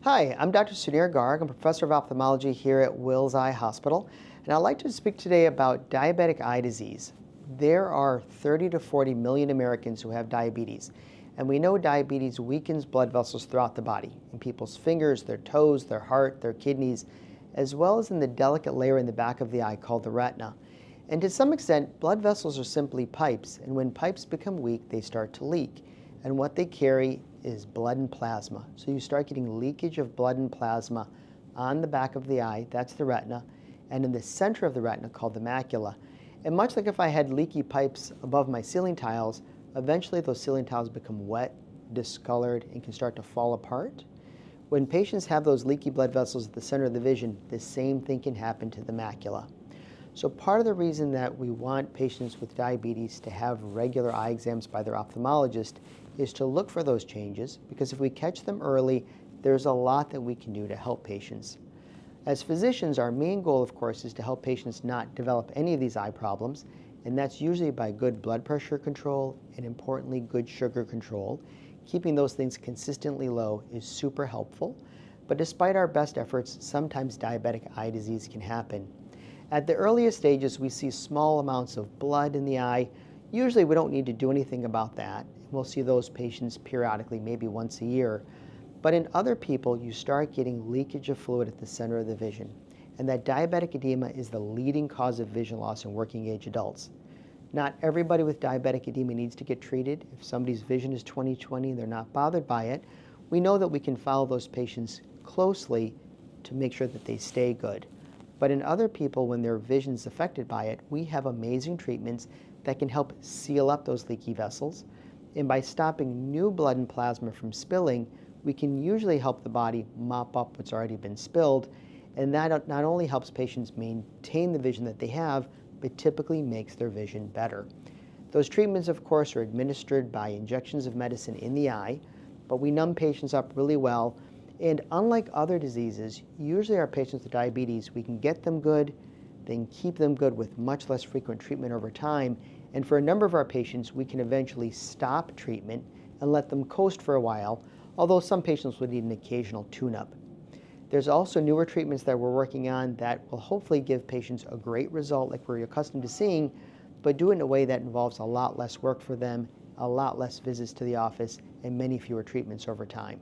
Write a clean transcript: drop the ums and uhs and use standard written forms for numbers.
Hi, I'm Dr. Sunir Garg. I'm a professor of ophthalmology here at Wills Eye Hospital, and I'd like to speak today about diabetic eye disease. There are 30 to 40 million Americans who have diabetes, and we know diabetes weakens blood vessels throughout the body, in people's fingers, their toes, their heart, their kidneys, as well as in the delicate layer in the back of the eye called the retina. And to some extent, blood vessels are simply pipes, and when pipes become weak, they start to leak. And what they carry is blood and plasma. So you start getting leakage of blood and plasma on the back of the eye, that's the retina, and in the center of the retina called the macula. And much like if I had leaky pipes above my ceiling tiles, eventually those ceiling tiles become wet, discolored, and can start to fall apart. When patients have those leaky blood vessels at the center of the vision, the same thing can happen to the macula. So part of the reason that we want patients with diabetes to have regular eye exams by their ophthalmologist is to look for those changes, because if we catch them early, there's a lot that we can do to help patients. As physicians, our main goal, of course, is to help patients not develop any of these eye problems, and that's usually by good blood pressure control and, importantly, good sugar control. Keeping those things consistently low is super helpful, but despite our best efforts, sometimes diabetic eye disease can happen. At the earliest stages, we see small amounts of blood in the eye. Usually we don't need to do anything about that. We'll see those patients periodically, maybe once a year. But in other people, you start getting leakage of fluid at the center of the vision. And that diabetic edema is the leading cause of vision loss in working age adults. Not everybody with diabetic edema needs to get treated. If somebody's vision is 20/20 and they're not bothered by it, we know that we can follow those patients closely to make sure that they stay good. But in other people, when their vision is affected by it, we have amazing treatments that can help seal up those leaky vessels. And by stopping new blood and plasma from spilling, we can usually help the body mop up what's already been spilled. And that not only helps patients maintain the vision that they have, but typically makes their vision better. Those treatments, of course, are administered by injections of medicine in the eye, but we numb patients up really well. And unlike other diseases, usually our patients with diabetes, we can get them good, then keep them good with much less frequent treatment over time. And for a number of our patients, we can eventually stop treatment and let them coast for a while, although some patients would need an occasional tune-up. There's also newer treatments that we're working on that will hopefully give patients a great result like we're accustomed to seeing, but do it in a way that involves a lot less work for them, a lot less visits to the office, and many fewer treatments over time.